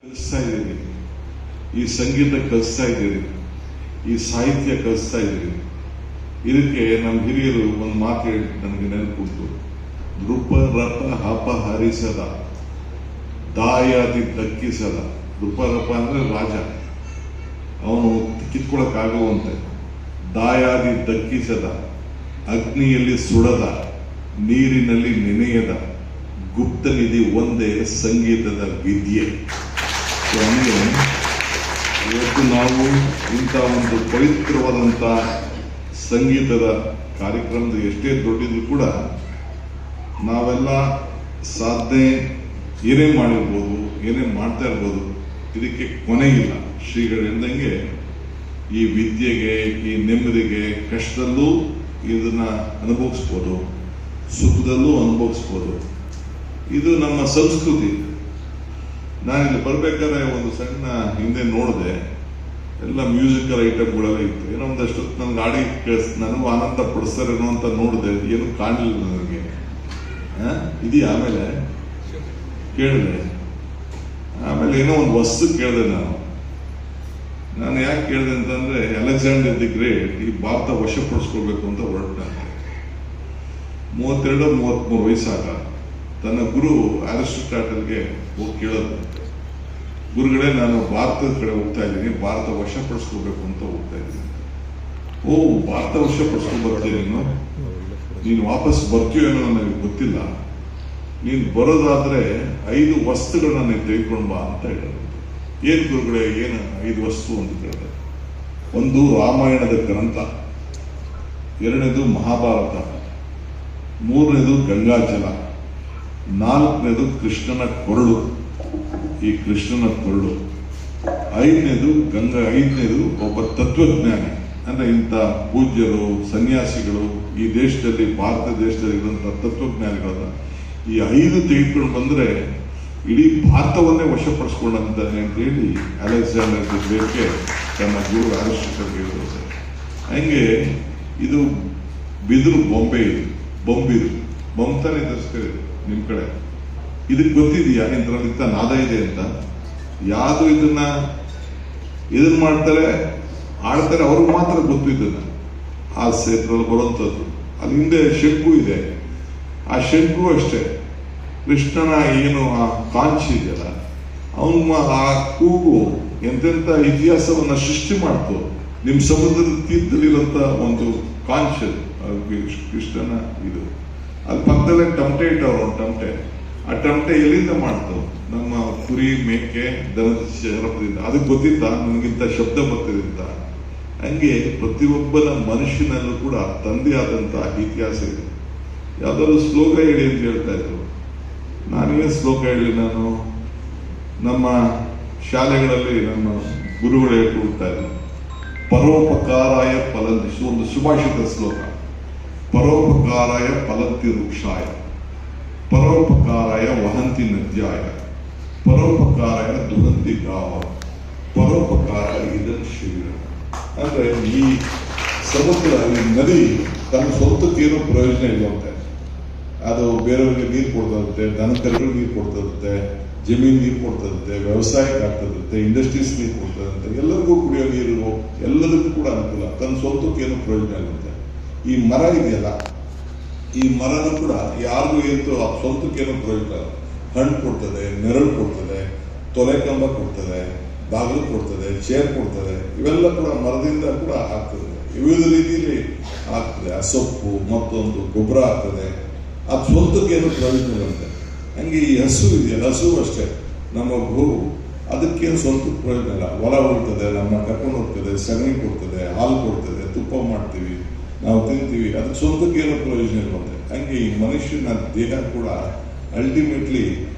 ಕಲಿಸ್ತಾ ಇದ್ದೀರಿ, ಈ ಸಂಗೀತ ಕಲಿಸ್ತಾ ಇದ್ದೀರಿ, ಈ ಸಾಹಿತ್ಯ ಕಲಿಸ್ತಾ ಇದ್ದೀರಿ. ಇದಕ್ಕೆ ನಮ್ಮ ಹಿರಿಯರು ಒಂದು ಮಾತು ಹೇಳಿ ನನಗೆ ನೆನಪುಂಟು. ನೃಪ ರಪ ಹಪ ಹರಿಸದ, ದಾಯಾದಿ ದಕ್ಕಿಸದ. ನೃಪ ರಪ ಅಂದ್ರೆ ರಾಜ, ಅವನು ಕಿತ್ಕೊಳಕ್ಕಾಗುವಂತೆ. ದಾಯಾದಿ ದಕ್ಕಿಸದ, ಅಗ್ನಿಯಲ್ಲಿ ಸುಡದ, ನೀರಿನಲ್ಲಿ ನೆನೆಯದ, ಗುಪ್ತ ನಿಧಿ ಒಂದೇ ಸಂಗೀತದ ವಿದ್ಯೆ. ಇವತ್ತು ನಾವು ಇಂಥ ಒಂದು ಪವಿತ್ರವಾದಂಥ ಸಂಗೀತದ ಕಾರ್ಯಕ್ರಮದ ಎಷ್ಟೇ ದೊಡ್ಡದು ಕೂಡ ನಾವೆಲ್ಲ ಸಾಧನೆ ಏನೇ ಮಾಡಿರ್ಬೋದು, ಏನೇ ಮಾಡ್ತಾ ಇರ್ಬೋದು, ಇದಕ್ಕೆ ಕೊನೆ ಇಲ್ಲ. ಶ್ರೀಗಳು ಹೇಳ್ದಂಗೆ ಈ ವಿದ್ಯೆಗೆ, ಈ ನೆಮ್ಮದಿಗೆ, ಕಷ್ಟದಲ್ಲೂ ಇದನ್ನ ಅನುಭವಿಸ್ಬೋದು, ಸುಖದಲ್ಲೂ ಅನುಭವಿಸ್ಬೋದು. ಇದು ನಮ್ಮ ಸಂಸ್ಕೃತಿ. ನಾನಿಲ್ಲಿ ಬರ್ಬೇಕಾದ್ರೆ ಒಂದು ಸಣ್ಣ ಹಿಂದೆ ನೋಡಿದೆ, ಎಲ್ಲ ಮ್ಯೂಸಿಕಲ್ ಐಟಮ್ಗಳೆಲ್ಲ ಇತ್ತು. ಏನೋ ಒಂದಷ್ಟು ನನ್ನ ಗಾಡಿ ನನಗೂ ಆನಂದ ಪಡಿಸ್ತಾರೇನೋ ಅಂತ ನೋಡಿದೆ, ಏನು ಕಾಣಲಿಲ್ಲ ನನಗೆ. ಇದೆಯಾ? ಆಮೇಲೆ ಕೇಳಿದೆ, ಆಮೇಲೆ ಏನೋ ಒಂದು ವಸ್ತು ಕೇಳಿದೆ. ನಾನು ಯಾಕೆ ಕೇಳಿದೆ ಅಂತಂದ್ರೆ, ಅಲೆಕ್ಸಾಂಡರ್ ದಿ ಗ್ರೇಟ್ ಈ ಭಾರತ ವಶಪಡಿಸ್ಕೊಳ್ಬೇಕು ಅಂತ ಹೊರಟಂತೆ. 32-33 ವಯಸ್ಸಾಗ ತನ್ನ ಗುರು ಅರಿಸ್ಟಾಟಲ್ಗೆ ಹೋಗಿ ಕೇಳೋದು, ಗುರುಗಳೇ ನಾನು ಭಾರತದ ಕಡೆ ಹೋಗ್ತಾ ಇದ್ದೀನಿ, ಭಾರತ ವಶಪಡಿಸ್ಕೋಬೇಕು ಅಂತ ಹೋಗ್ತಾ ಇದ್ದೀನಿ. ಓ, ಭಾರತ ವಶಪಡಿಸ್ಕೊಂಡು ಬರ್ತೀನಿ, ನೀನು ವಾಪಸ್ ಬರ್ತೀಯೇನೋ ನನಗೆ ಗೊತ್ತಿಲ್ಲ, ನೀನು ಬರೋದಾದ್ರೆ 5 ವಸ್ತುಗಳನ್ನ ನೀನು ತೆಗೆದುಕೊಂಡು ಬಾ ಅಂತ ಹೇಳೋದು. ಏನು ಗುರುಗಳೇ, ಏನು 5 ವಸ್ತು ಅಂತ ಕೇಳಿದೆ. ಒಂದು ರಾಮಾಯಣದ ಗ್ರಂಥ, 2ನೇದು ಮಹಾಭಾರತ, 3ನೇದು ಗಂಗಾಜಲ, 4ನೇದು ಕೃಷ್ಣನ ಕೊರಳು, ಈ ಕೃಷ್ಣನ ಕೊರಳು, 5ನೇದು ಒಬ್ಬ ತತ್ವಜ್ಞಾನಿ. ಅಂದ್ರೆ ಇಂಥ ಪೂಜ್ಯರು, ಸನ್ಯಾಸಿಗಳು, ಈ ದೇಶದಲ್ಲಿ, ಭಾರತ ದೇಶದಲ್ಲಿ ಇರುವಂತ ತತ್ವಜ್ಞಾನಿಗಳನ್ನ ಈ 5 ತೆಗೆದುಕೊಂಡು ಬಂದ್ರೆ ಇಡೀ ಭಾರತವನ್ನೇ ವಶಪಡಿಸ್ಕೊಂಡಂತ ಅಂತ ಹೇಳಿ ಅಲೆಕ್ಸಾಂಡರ್ ದಿ ಗ್ರೇಟ್ಗೆ ತನ್ನ ಗುರು ಅರಿಸ್ಟಾಟಲ್ ಹೇಳಿದ್ರು. ಹಂಗೆ ಇದು ಬಿದಿರು ಬೊಂಬೆ, ಇದು ಬೊಂಬಿದು ಬೊಂಬ್ತಾನೆ ಧರಿಸ್ತಾರೆ ನಿಮ್ ಕಡೆ. ಇದಕ್ಕೆ ಗೊತ್ತಿದೆಯಾ ಇಂಥ ನಾದ ಇದೆ ಅಂತ? ಯಾವುದು ಇದನ್ನ ಮಾಡ್ತಾರೆ, ಆಡ್ತಾರೆ, ಅವ್ರಿಗೆ ಮಾತ್ರ ಗೊತ್ತು ಇದನ್ನ. ಆ ಸೇತ್ರದಲ್ಲಿ ಬರುವಂಥದ್ದು. ಅದು ಹಿಂದೆ ಶಂಕು ಇದೆ, ಆ ಶಂಕು ಅಷ್ಟೇ. ಕೃಷ್ಣನ ಏನು ಆ ಕಾಂಚಿ ಇದೆಯಲ್ಲ, ಅವನು ಆ ಕೂಗು ಎಂತೆಂಥ ಇತಿಹಾಸವನ್ನ ಸೃಷ್ಟಿ ಮಾಡ್ತು. ನಿಮ್ ಸಮುದ್ರದ ತೀರ್ಥದಲ್ಲಿರುವಂತ ಒಂದು ಕಾಂಚ್, ಕೃಷ್ಣನ ಇದು. ಅದು ಪಕ್ಕದಲ್ಲೇ ಟಮಟೆ ಇಟ್ಟವ್ರು, ಒಂದು ಟಮಟೆ. ಆ ಟಮಟೆ ಎಲ್ಲಿಂದ ಮಾಡ್ತು? ನಮ್ಮ ಕುರಿ, ಮೇಕೆ, ದನದ ಶರಪದಿಂದ. ಅದಕ್ಕೆ ಗೊತ್ತಿತ್ತ ನನಗಿಂತ ಶಬ್ದ ಬರ್ತಿದೆ ಅಂತ. ಹಂಗೆ ಪ್ರತಿಯೊಬ್ಬನ ಮನುಷ್ಯನಲ್ಲೂ ಕೂಡ ತಂದೆ ಆದಂತಹ ಇತಿಹಾಸ ಇದೆ. ಯಾವ್ದಾದ್ರು ಶ್ಲೋಕ ಹೇಳಿ ಅಂತ ಹೇಳ್ತಾ ಇದ್ರು. ನಾನೇನು ಶ್ಲೋಕ ಹೇಳಿ? ನಾನು ನಮ್ಮ ಶಾಲೆಗಳಲ್ಲಿ ನಮ್ಮ ಗುರುಗಳು ಹೇಳ್ಕೊಡ್ತಾ ಇದ್ರು, ಪರೋಪಕಾರಾಯ ಫಲಂತಿ, ಒಂದು ಸುಭಾಷಿತ ಶ್ಲೋಕ. ಪರೋಪಕಾರಾಯ ಫಲಂತಿ ವೃಕ್ಷಾಯ, ಪರೋಪಕಾರಾಯ ವಹಂತಿ ನದ್ಯಾಯ, ಪರೋಪಕಾರಾಯ ದುಹಂತಿ ಗಾವ, ಪರೋಪಕಾರ ಇದನ್ ಶರೀರ. ಅಂದ್ರೆ ಈ ಸಮುದ್ರ, ಈ ನದಿ ತನ್ನ ಸ್ವಂತಕ್ಕೇನು ಪ್ರಯೋಜನ ಇಲ್ಲಂತೆ. ಅದು ಬೇರೆಯವರಿಗೆ ನೀರು ಕೊಡ್ತದಂತೆ, ದನಕರುಗಳಿಗೆ ನೀರು ಕೊಡ್ತದಂತೆ, ಜಮೀನು ನೀರು ಕೊಡ್ತದಂತೆ, ವ್ಯವಸಾಯಕ್ಕೆ ಆಗ್ತದಂತೆ, ಇಂಡಸ್ಟ್ರೀಸ್ ನೀರು ಕೊಡ್ತದಂತೆ, ಎಲ್ಲರಿಗೂ ಕುಡಿಯೋ ನೀರು, ಎಲ್ಲದಕ್ಕೂ ಕೂಡ ಅನುಕೂಲ. ತನ್ನ ಸ್ವಂತಕ್ಕೇನು ಪ್ರಯೋಜನ ಇಲ್ಲಂತೆ. ಈ ಮರ ಇದೆಯಲ್ಲ, ಈ ಮರನೂ ಕೂಡ ಯಾರಿಗೂ ಇತ್ತು ಆ ಸ್ವಂತಕ್ಕೇನು ಪ್ರಯೋಜನ. ಹಣ್ಣು ಕೊಡ್ತದೆ, ನೆರಳು ಕೊಡ್ತದೆ, ತೊಲೆ ಕಂಬ ಕೊಡ್ತದೆ, ಬಾಗಿಲು ಕೊಡ್ತದೆ, ಚೇರ್ ಕೊಡ್ತದೆ. ಇವೆಲ್ಲ ಕೂಡ ಮರದಿಂದ ಕೂಡ ಆಗ್ತದೆ, ವಿವಿಧ ರೀತಿಯಲ್ಲಿ ಆಗ್ತದೆ. ಆ ಸೊಪ್ಪು, ಮತ್ತೊಂದು ಗೊಬ್ಬರ ಆಗ್ತದೆ. ಅದು ಸ್ವಂತಕ್ಕೇನು ಪ್ರಯೋಜನ ಇರುತ್ತೆ. ಹಂಗೆ ಈ ಹಸು ಇದೆಯಲ್ಲ, ಹಸು ಅಷ್ಟೇ ನಮ್ಮ ಗೋವು, ಅದಕ್ಕೇನು ಸ್ವಂತಕ್ಕೆ ಪ್ರಯೋಜನ ಇಲ್ಲ. ಹೊಲ ಉಳ್ತದೆ, ನಮ್ಮ ಕರ್ಕೊಂಡು ಹೋಗ್ತದೆ, ಸಗಣಿ ಕೊಡ್ತದೆ, ಹಾಲು ಕೊಡ್ತದೆ, ತುಪ್ಪ ಮಾಡ್ತೀವಿ, ನಾವು ತಿಂತೀವಿ. ಅದಕ್ಕೆ ಸ್ವಂತಕ್ಕೇನು ಪ್ರಯೋಜನ ಇರುವಂತೆ. ಹಂಗೆ ಈ ಮನುಷ್ಯನ ದೇಹ ಕೂಡ ಅಲ್ಟಿಮೇಟ್ಲಿ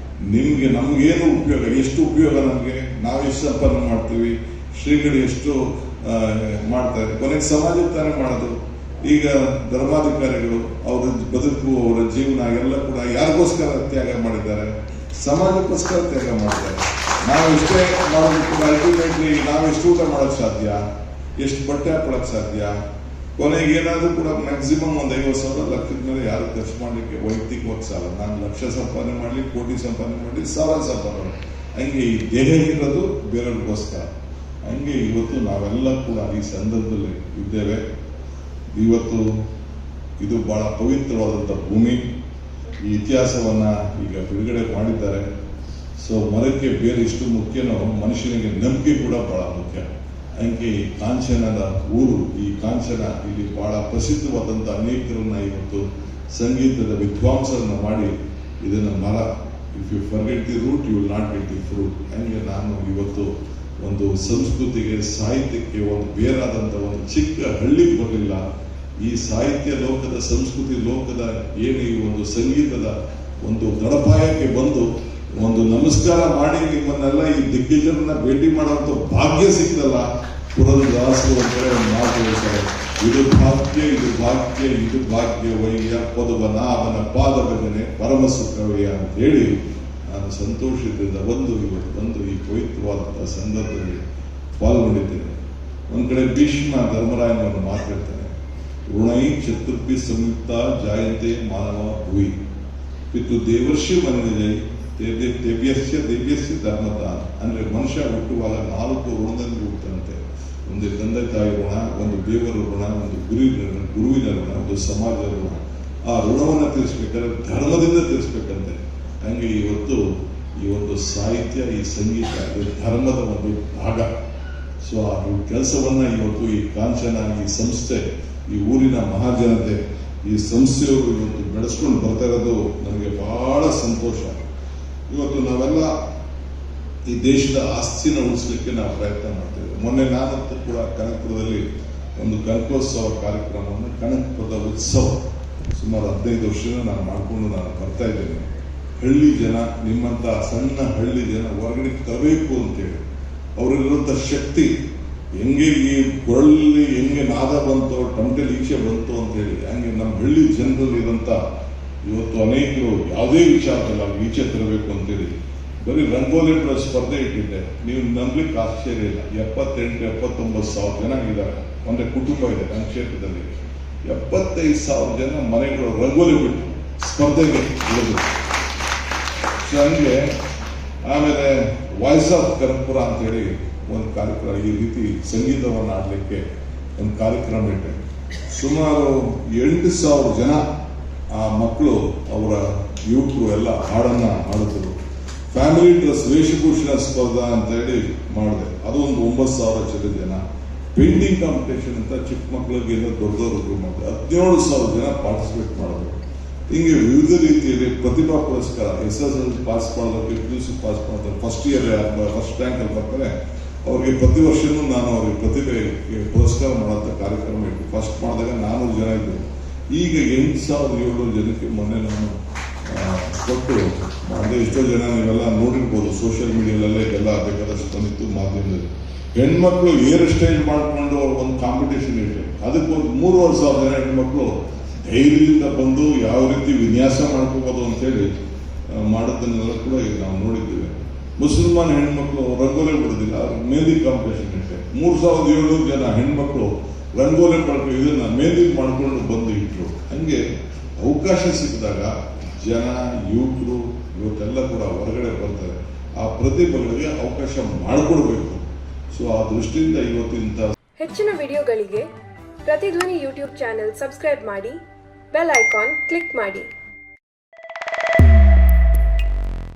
ನಿಮ್ಗೆ, ನಮ್ಗೇನು ಉಪಯೋಗ, ಎಷ್ಟು ಉಪಯೋಗ ನಮ್ಗೆ, ನಾವು ಎಷ್ಟು ಸಂಪಾದನೆ ಮಾಡ್ತೀವಿ, ಶ್ರೀಗಳು ಎಷ್ಟು ಮಾಡ್ತಾರೆ, ಕೊನೆಗೆ ಸಮಾಜ ತಾನೇ ಮಾಡೋದು. ಈಗ ಧರ್ಮಾಧಿಕಾರಿಗಳು ಅವರ ಬದುಕು, ಅವರ ಜೀವನ ಎಲ್ಲ ಕೂಡ ಯಾರಿಗೋಸ್ಕರ ತ್ಯಾಗ ಮಾಡಿದ್ದಾರೆ? ಸಮಾಜಕ್ಕೋಸ್ಕರ ತ್ಯಾಗ ಮಾಡಿದ್ದಾರೆ. ನಾವು ಎಷ್ಟೇ ಮಾಡೋದು ಕೂಡ ಅಲ್ಟಿಮೇಟ್ಲಿ ನಾವು ಎಷ್ಟು ಊಟ ಮಾಡೋಕ್ಕೆ ಸಾಧ್ಯ, ಎಷ್ಟು ಬಟ್ಟೆ ಹಾಕೊಳಕ್ ಸಾಧ್ಯ? ಕೊನೆಗೆ ಏನಾದ್ರೂ ಕೂಡ ಮ್ಯಾಕ್ಸಿಮಮ್ ಒಂದು 50,000 ಲಕ್ಷದ ಮೇಲೆ ಯಾರು ಖರ್ಚು ಮಾಡ್ಲಿಕ್ಕೆ ವೈಯಕ್ತಿಕವಾಗಿ ಸಾಲ. ನಾನು ಲಕ್ಷ ಸಂಪಾದನೆ ಮಾಡ್ಲಿ, ಕೋಟಿ ಸಂಪಾದನೆ ಮಾಡ್ಲಿ, ಸಾವಿರ ಸಂಪಾದನೆ ಹಂಗೆ ಈ ದೇಹ ಇರೋದು ಬೇರೆಯವ್ರಿಗೋಸ್ಕರ. ಹಂಗೆ ಇವತ್ತು ನಾವೆಲ್ಲ ಕೂಡ ಈ ಸಂದರ್ಭದಲ್ಲಿ ಇದ್ದೇವೆ. ಇವತ್ತು ಇದು ಬಹಳ ಪವಿತ್ರವಾದಂಥ ಭೂಮಿ. ಈ ಇತಿಹಾಸವನ್ನ ಈಗ ಬಿಡುಗಡೆ ಮಾಡಿದ್ದಾರೆ. ಸೊ ಮರಕ್ಕೆ ಬೇರೆ ಇಷ್ಟು ಮುಖ್ಯನೋ ಮನುಷ್ಯನಿಗೆ ನಂಬಿಕೆ ಕೂಡ ಬಹಳ ಮುಖ್ಯ. ಹಂಗೆ ಈ ಕಾಂಚನದ ಊರು, ಈ ಕಾಂಚನ ಇಲ್ಲಿ ಬಹಳ ಪ್ರಸಿದ್ಧವಾದಂಥ ಅನೇಕರನ್ನ ಇವತ್ತು ಸಂಗೀತದ ವಿದ್ವಾಂಸರನ್ನ ಮಾಡಿ ಇದನ್ನ ಮರ, if you forget the root you will not get the fruit. ಹಂಗೆ ನಾನು ಇವತ್ತು ಒಂದು ಸಂಸ್ಕೃತಿಗೆ, ಸಾಹಿತ್ಯಕ್ಕೆ ಒಂದು ಬೇರಾದಂಥ ಒಂದು ಚಿಕ್ಕ ಹಳ್ಳಿಗೆ ಬರಲಿಲ್ಲ. ಈ ಸಾಹಿತ್ಯ ಲೋಕದ, ಸಂಸ್ಕೃತಿ ಲೋಕದ ಏನು ಈ ಒಂದು ಸಂಗೀತದ ಒಂದು ದಡಪಾಯಕ್ಕೆ ಬಂದು ಒಂದು ನಮಸ್ಕಾರ ಮಾಡಿ ನಿಮ್ಮನ್ನೆಲ್ಲ ಈ ದಿಗ್ಗಜರನ್ನ ಭೇಟಿ ಮಾಡುವಂತ ಭಾಗ್ಯ ಸಿಕ್ತಲ್ಲ. ಪುರಂದರದಾಸರು ಒಂದು ಕಡೆ ಒಂದು ಮಾತು ಹೇಳ್ತಾರೆ, ಇದು ಭಾಗ್ಯ, ಇದು ಭಾಗ್ಯ, ಇದು ಭಾಗ್ಯವಯ್ಯ, ಪದುವನಾಭನ ಪಾದ ಭಜನೆ ಪರಮ ಸುಖವಯ್ಯ ಅಂತ ಹೇಳಿ ನಾನು ಸಂತೋಷದಿಂದ ಇವತ್ತು ಈ ಪವಿತ್ರವಾದಂತಹ ಸಂದರ್ಭದಲ್ಲಿ ಪಾಲ್ಗೊಂಡಿದ್ದೇನೆ. ಒಂದ್ ಕಡೆ ಭೀಷ್ಮ ಧರ್ಮರಾಯನನ್ನು ಮಾತಾಡ್ತಾನೆ, ಋಣೈ ಚತುರ್ಭಿ ಸಂಯುಕ್ತ ಜಾಯಂತೆ ಮಾನವ ಭುವಿ ಪಿತು ದೇವರ್ಷಿ ಮನವಿಜಯ್ ದೇವ್ಯಸ್ಯ ಧರ್ಮದಾನ. ಅಂದ್ರೆ ಮನುಷ್ಯ ಹುಟ್ಟುವಾಗ 4 ಋಣದಲ್ಲಿ ಹುಟ್ಟಂತೆ. ಒಂದು ತಂದೆ ತಾಯಿ ಋಣ, ಒಂದು ದೇವರ ಋಣ, ಒಂದು ಗುರುವಿನ ಋಣ, ಒಂದು ಸಮಾಜದ ಋಣ. ಆ ಋಣವನ್ನು ತೀರಿಸ್ಬೇಕಾದ್ರೆ ಧರ್ಮದಿಂದ ತೀರಿಸ್ಬೇಕಂತೆ. ಹಂಗೆ ಇವತ್ತು ಈ ಒಂದು ಸಾಹಿತ್ಯ, ಈ ಸಂಗೀತ ಇದು ಧರ್ಮದ ಒಂದು ಭಾಗ. ಸೊ ಆ ಕೆಲಸವನ್ನ ಇವತ್ತು ಈ ಕಾಂಚನ, ಈ ಸಂಸ್ಥೆ, ಈ ಊರಿನ ಮಹಾಜನತೆ, ಈ ಸಂಸ್ಥೆಯವರು ಇವತ್ತು ಬೆಳೆಸ್ಕೊಂಡು ಬರ್ತಾ ಇರೋದು ನನಗೆ ಬಹಳ ಸಂತೋಷ. ಇವತ್ತು ನಾವೆಲ್ಲ ಈ ದೇಶದ ಆಸ್ತಿನ ಉಳಿಸ್ಲಿಕ್ಕೆ ನಾವು ಪ್ರಯತ್ನ ಮಾಡ್ತೇವೆ. ಮೊನ್ನೆ ನಾನಂತೂ ಕೂಡ ಕನಕಪುರದಲ್ಲಿ ಒಂದು ಕನಕೋತ್ಸವ ಕಾರ್ಯಕ್ರಮವನ್ನು, ಕನಕಪುರದ ಉತ್ಸವ ಸುಮಾರು 15 ವರ್ಷದಿಂದ ನಾನು ಮಾಡಿಕೊಂಡು ನಾನು ಬರ್ತಾ ಇದ್ದೇನೆ. ಹಳ್ಳಿ ಜನ, ನಿಮ್ಮಂತ ಸಣ್ಣ ಹಳ್ಳಿ ಜನ ಹೊರಗಡೆ ತರಬೇಕು ಅಂತೇಳಿ, ಅವರಲ್ಲಿರುವಂಥ ಶಕ್ತಿ ಹೆಂಗೆ ಈ ಕೊರಳಲ್ಲಿ ಹೆಂಗೆ ನಾದ ಬಂತು, ಟಮಟೆಲಿ ಈಚೆ ಬಂತು ಅಂತೇಳಿ, ಹಂಗೆ ನಮ್ಮ ಹಳ್ಳಿ ಜನರಲ್ಲಿರುವಂಥ ಇವತ್ತು ಅನೇಕರು ಯಾವುದೇ ವಿಚಾರದಲ್ಲ ಈಚೆ ತರಬೇಕು ಅಂತೇಳಿ ಬರೀ ರಂಗೋಲಿ ಸ್ಪರ್ಧೆ ಇಟ್ಟಿದ್ದೆ. ನೀವು ನಂಬಲಿಕ್ಕೆ ಆಶ್ಚರ್ಯ ಇಲ್ಲ, 78-79 ಸಾವಿರ ಜನ ಇದ್ದಾರೆ. ಒಂದೇ ಕುಟುಂಬ ಇದೆ ನನ್ನ ಕ್ಷೇತ್ರದಲ್ಲಿ. 75,000 ಜನ ಮನೆಗಳು ರಂಗೋಲಿ ಬಿಟ್ಟು ಸ್ಪರ್ಧೆಗೆ ಇಳಿದ್ರು. ಸೊ ಹಂಗೆ ಆಮೇಲೆ ವಾಯ್ಸ್ ಆಫ್ ಕನಕಪುರ ಅಂತೇಳಿ ಒಂದು ಕಾರ್ಯಕ್ರಮ, ಈ ರೀತಿ ಸಂಗೀತವನ್ನು ಆಡಲಿಕ್ಕೆ ಒಂದು ಕಾರ್ಯಕ್ರಮ ಇಟ್ಟೆ. ಸುಮಾರು 8,000 ಜನ ಆ ಮಕ್ಕಳು, ಅವರ ಯುವಕರು ಎಲ್ಲ ಹಾಡನ್ನ ಹಾಡಿದ್ರು. ಫ್ಯಾಮಿಲಿ ಡ್ರೆಸ್ ವೇಷಭೂಷಣ ಸ್ಪರ್ಧಾ ಅಂತ ಹೇಳಿ ಮಾಡಿದೆ, ಅದು ಒಂದು 9,000 ಜನ. ಪೇಂಟಿಂಗ್ ಕಾಂಪಿಟೇಷನ್ ಅಂತ ಚಿಕ್ಕ ಮಕ್ಕಳಿಗೆ ದೊಡ್ಡದವ್ರಿಗೆ ಮಾಡಿದೆ, 17,000 ಜನ ಪಾರ್ಟಿಸಿಪೇಟ್ ಮಾಡಿದ್ರು. ಹಿಂಗೆ ವಿವಿಧ ರೀತಿಯಲ್ಲಿ ಪ್ರತಿಭಾ ಪುರಸ್ಕಾರ, SSLC ಪಾಸ್ ಮಾಡೋದಕ್ಕೆ, PUC ಪಾಸ್ ಮಾಡೋದಕ್ಕೆ, ಫಸ್ಟ್ ಇಯರ್ ಫಸ್ಟ್ ರ್ಯಾಂಕ್ ಅಲ್ಲಿ ಬರ್ತಾರೆ ಅವ್ರಿಗೆ ಪ್ರತಿ ವರ್ಷನೂ ನಾನು ಅವ್ರಿಗೆ ಪ್ರತಿಭೆಗೆ ಪುರಸ್ಕಾರ ಮಾಡೋಂಥ ಕಾರ್ಯಕ್ರಮ ಇಟ್ಟು ಫಸ್ಟ್ ಮಾಡಿದಾಗ 400 ಜನ ಇದ್ದರು. ಈಗ 8,700 ಜನಕ್ಕೆ ಮೊನ್ನೆ ನಾನು ಕೊಟ್ಟು ಮಾಡಿದೆ. ಎಷ್ಟೋ ಜನ ನೀವೆಲ್ಲ ನೋಡಿರ್ಬೋದು ಸೋಷಿಯಲ್ ಮೀಡಿಯಾದಲ್ಲೇ ಎಲ್ಲ ಬೇಕಾದಷ್ಟು ಬಂದಿತ್ತು ಮಾಧ್ಯಮದಲ್ಲಿ. ಹೆಣ್ಮಕ್ಳು ಏರ್ ಸ್ಟೈಲ್ ಮಾಡ್ಕೊಂಡು ಒಂದು ಕಾಂಪಿಟೇಷನ್ ಇಟ್ಟೆ, ಅದಕ್ಕೆ ಒಂದು 3,500 ಜನ ಹೆಣ್ಮಕ್ಳು ಧೈರ್ಯದಿಂದ ಬಂದು ಯಾವ ರೀತಿ ವಿನ್ಯಾಸ ಮಾಡ್ಕೋಬೋದು ಅಂತೇಳಿ ಮಾಡೋದನ್ನೆಲ್ಲ ಕೂಡ ಈಗ ನಾವು ನೋಡಿದ್ದೇವೆ. ಮುಸಲ್ಮಾನ್ ಹೆಣ್ಮಕ್ಳು ರಂಗೋಲಿ ಬಿಡೋದಿಲ್ಲ, ಮೆಹಂದಿ ಕಾಂಪಿಟೇಷನ್ ಇಟ್ಟೆ. 3,700 ಜನ ಹೆಣ್ಮಕ್ಳು ರಂಗೋಲಿ ಪಡ್ಕೊಂಡು ಇದನ್ನ ಮೆಹಂದಿ ಮಾಡ್ಕೊಂಡು ಬಂದು ಇಟ್ರು. ಹಂಗೆ ಅವಕಾಶ ಸಿಕ್ಕಿದಾಗ ಜನ, ಯುವಕರು ಇವತ್ತೆಲ್ಲ ಕೂಡ ಹೊರಗಡೆ ಬರ್ತಾರೆ. ಆ ಪ್ರತಿಭೆಗಳಿಗೆ ಅವಕಾಶ ಮಾಡಿಕೊಡ್ಬೇಕು. ಸೊ ಆ ದೃಷ್ಟಿಯಿಂದ ಇವತ್ತಿನ ಹೆಚ್ಚಿನ ವಿಡಿಯೋಗಳಿಗೆ ಪ್ರತಿಧ್ವನಿ ಯೂಟ್ಯೂಬ್ ಚಾನೆಲ್ ಸಬ್ಸ್ಕ್ರೈಬ್ ಮಾಡಿ, ಬೆಲ್ ಐಕಾನ್ ಕ್ಲಿಕ್ ಮಾಡಿ.